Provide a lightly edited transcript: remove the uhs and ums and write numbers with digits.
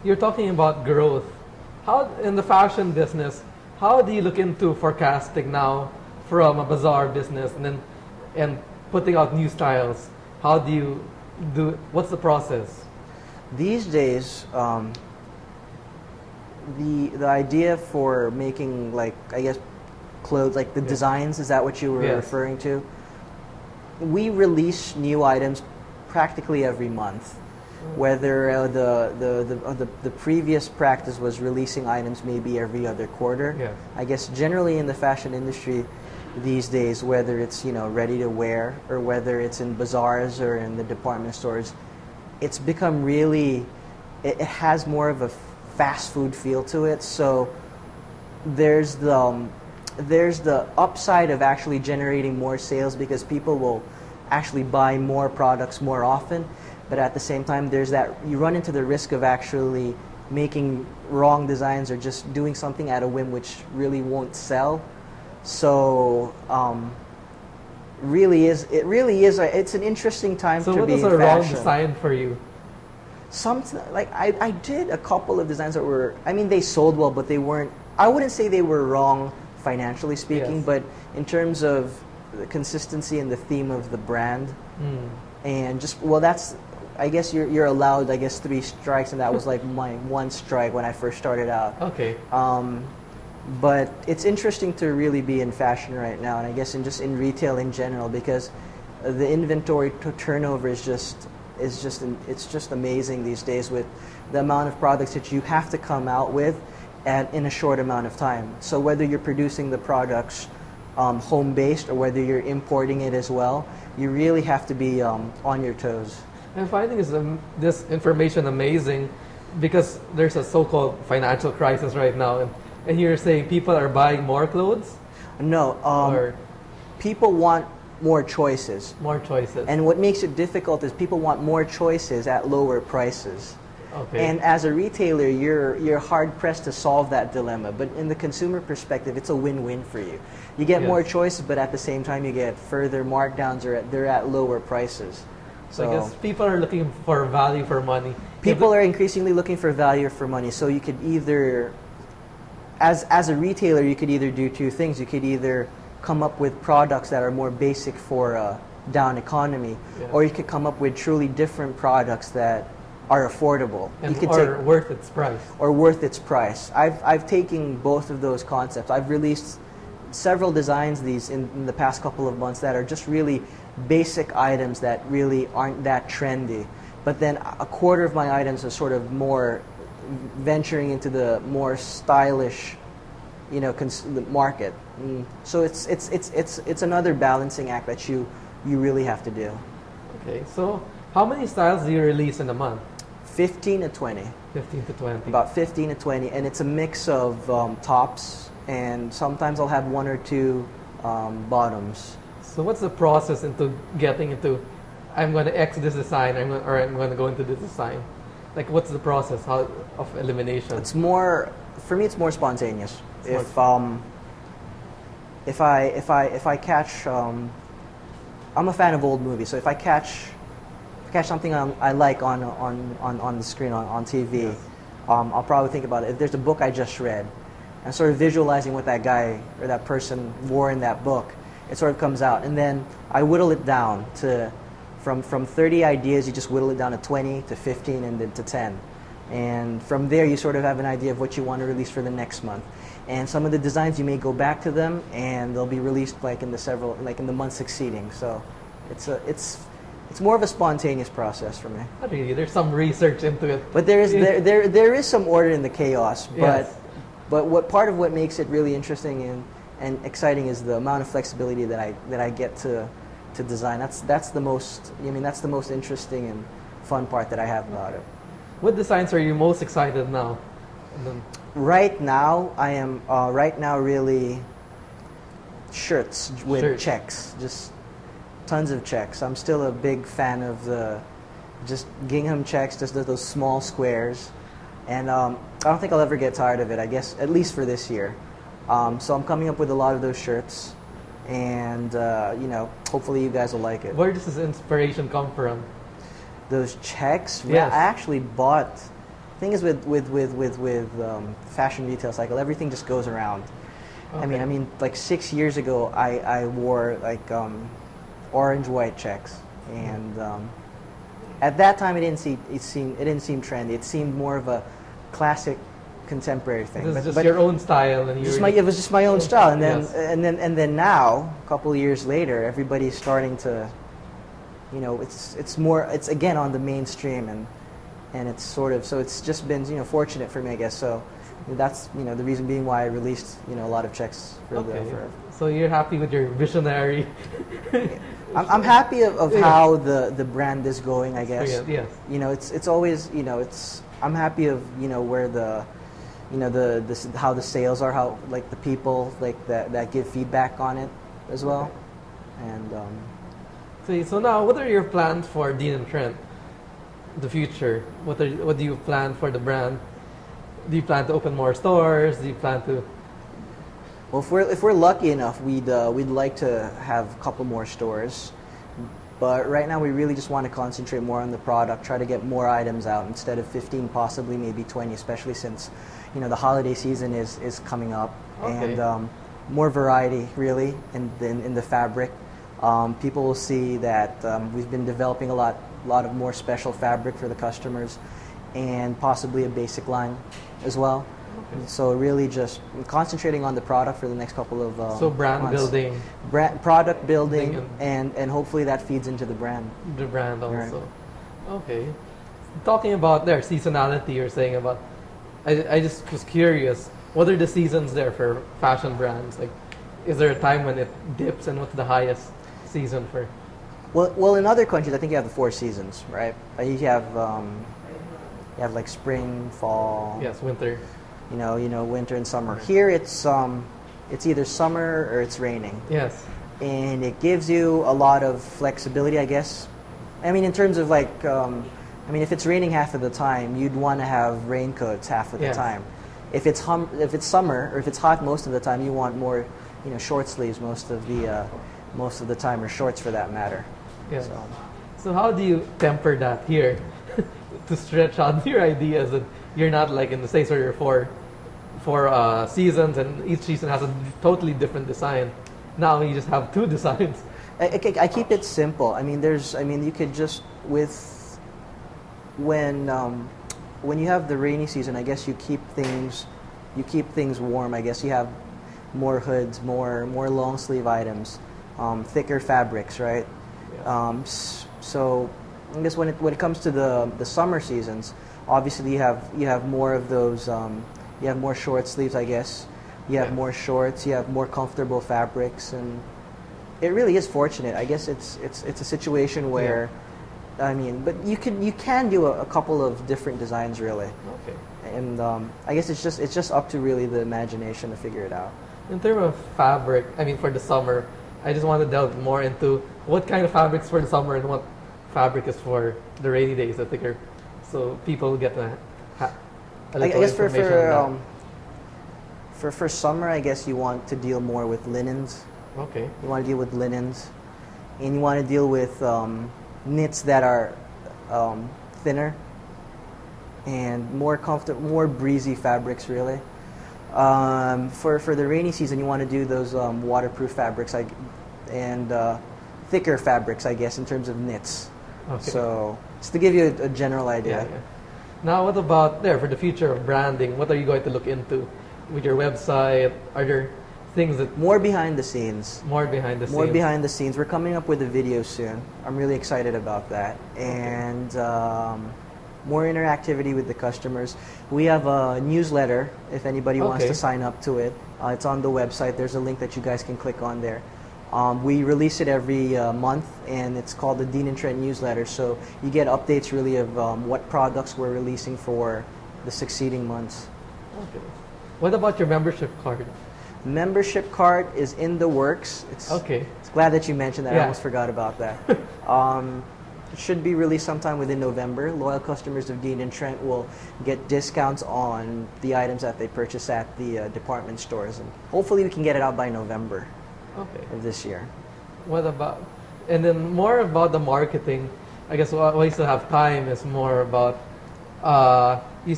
you're talking about growth. How in the fashion business, how do you look into forecasting now from a bazaar business and putting out new styles? How do you do? What's the process? These days, the idea for making, like, I guess, clothes, like the designs, is that what you were referring to? We release new items practically every month. Whether the previous practice was releasing items maybe every other quarter. Yes. I guess generally in the fashion industry these days, whether it's ready to wear or whether it's in bazaars or in the department stores, it's become really, it has more of a fast food feel to it. So there's the upside of actually generating more sales because people will actually buy more products more often. But at the same time, there's that you run into the risk of actually making wrong designs or just doing something at a whim which really won't sell. So it's an interesting time to be in fashion. So what is a wrong design for you? I did a couple of designs that were, I mean, they sold well, but they weren't, I wouldn't say they were wrong financially speaking, but in terms of the consistency and the theme of the brand. And just, well, that's, I guess you're allowed, I guess, 3 strikes, and that was like my 1 strike when I first started out. Okay. But it's interesting to really be in fashion right now, and I guess in retail in general, because the inventory turnover is just amazing these days with the amount of products that you have to come out with in a short amount of time. So whether you're producing the products home-based or whether you're importing it as well, you really have to be on your toes. I'm finding this information amazing because there's a so-called financial crisis right now, and you're saying people are buying more clothes? No, people want more choices. More choices. And what makes it difficult is people want more choices at lower prices. Okay. And as a retailer, you're hard pressed to solve that dilemma. But in the consumer perspective, it's a win-win for you. You get more choices, but at the same time, you get further markdowns, or they're at lower prices. So I guess people are looking for value for money. People are increasingly looking for value for money. So you could either, as a retailer, you could either do 2 things. You could either come up with products that are more basic for a down economy, or you could come up with truly different products that are affordable. And or worth its price. Or worth its price. I've taken both of those concepts. I've released several designs in the past couple of months that are just really basic items that really aren't that trendy. But then a quarter of my items are sort of more venturing into the more stylish, the market. So it's another balancing act that you really have to do. Okay, so how many styles do you release in a month? 15 to 20. 15 to 20. About 15 to 20, and it's a mix of tops, and sometimes I'll have 1 or 2 bottoms. So what's the process into getting into, I'm going to X this design, I'm going to go into this design? Like, what's the process of elimination? It's more, for me, it's more spontaneous. If I catch, I'm a fan of old movies, so if I catch something I like on the screen, on TV, I'll probably think about it. If there's a book I just read, and sort of visualizing what that guy or that person wore in that book, it sort of comes out. And then I whittle it down to, from 30 ideas, you just whittle it down to 20, to 15, and then to 10. And from there, you sort of have an idea of what you want to release for the next month. And some of the designs, you may go back to them, and they'll be released like in the month succeeding. So it's more of a spontaneous process for me. Not really. There's some research into it. But there is some order in the chaos. But what part of what makes it really interesting and exciting is the amount of flexibility that I get to design. That's the most interesting and fun part that I have about it. What designs are you most excited now? Right now, I am really shirts with checks, just tons of checks. I'm still a big fan of the just gingham checks, just those small squares, and I don't think I'll ever get tired of it. I guess at least for this year. So I'm coming up with a lot of those shirts, and hopefully you guys will like it. Where does this inspiration come from? Those checks? Yes. I actually bought, I thing is with fashion retail cycle, everything just goes around. Okay. I mean, like 6 years ago, I wore like orange white checks, and at that time it didn't seem trendy. It seemed more of a classic contemporary thing. This is just your own style, and it was just my own style. And then yes. and then now, a couple of years later, everybody's starting to, you know, it's again on the mainstream, and it's sort of, so it's just been, you know, fortunate for me, I guess. So that's, you know, the reason being why I released, you know, a lot of checks for So you're happy with your visionary? I'm happy of how the brand is going, I guess. Yes. You know, it's always, you know, I'm happy of, you know, where you know, how the sales are, how, like, the people, like, that give feedback on it as well. And so now, what are your plans for Dean and Trent? The future. What do you plan for the brand? Do you plan to open more stores? Do you plan to? Well, if we're lucky enough, we'd like to have a couple more stores. But right now, we really just want to concentrate more on the product, try to get more items out instead of 15, possibly maybe 20, especially since, you know, the holiday season is coming up. Okay. And more variety, really, in the fabric. People will see that we've been developing a lot of more special fabric for the customers, and possibly a basic line as well. Okay. So really just concentrating on the product for the next couple of so brand months. building. Product building, and hopefully that feeds into the brand. The brand also. Right. Okay. Talking about their seasonality, you're saying about, I just was curious, what are the seasons there for fashion brands? Like, is there a time when it dips, and what's the highest season for? Well, in other countries, I think you have the 4 seasons, right? You have like spring, fall. Yes, winter. You know, winter and summer. Here, it's either summer or it's raining. Yes. And it gives you a lot of flexibility, I guess. I mean, in terms of like, if it's raining half of the time, you'd want to have raincoats half of the time. If it's summer, or if it's hot most of the time, you want more, you know, short sleeves most of the time, or shorts for that matter. Yes. So how do you temper that here to stretch out your ideas, that you're not like in the States where you're four seasons and each season has a totally different design. Now you just have 2 designs. I keep it simple. You could just when you have the rainy season, I guess you keep things warm. I guess you have more hoods, more long sleeve items, thicker fabrics, right? Yeah. So I guess when it comes to the summer seasons, obviously you have more of those. You have more short sleeves, I guess. You have more shorts. You have more comfortable fabrics, and it really is fortunate. I guess it's a situation where, but you can do a couple of different designs, really. Okay. And I guess it's just up to really the imagination to figure it out. In terms of fabric, for the summer, I just want to delve more into what kind of fabrics for the summer and what fabric is for the rainy days, the thicker, so people get a little information on that. For summer, I guess you want to deal more with linens. Okay. You want to deal with linens, and you want to deal with knits that are thinner and more comfortable, more breezy fabrics, really. For the rainy season, you want to do those waterproof fabrics and thicker fabrics, I guess, in terms of knits. Okay. So just to give you a general idea. Yeah. Now, what about for the future of branding? What are you going to look into with your website? Are there things that more behind the scenes? More behind the scenes. More behind the scenes. We're coming up with a video soon. I'm really excited about that, and more interactivity with the customers. We have a newsletter. If anybody wants to sign up to it, it's on the website. There's a link that you guys can click on there. We release it every month, and it's called the Dean and Trent newsletter. So you get updates really of what products we're releasing for the succeeding months. Okay. What about your membership card? Membership card is in the works. It's glad that you mentioned that. I almost forgot about that. It should be released sometime within November. Loyal customers of Dean and Trent will get discounts on the items that they purchase at the department stores, and hopefully we can get it out by November. Of this year. What about, and then more about the marketing, I guess while you still have time, is more about you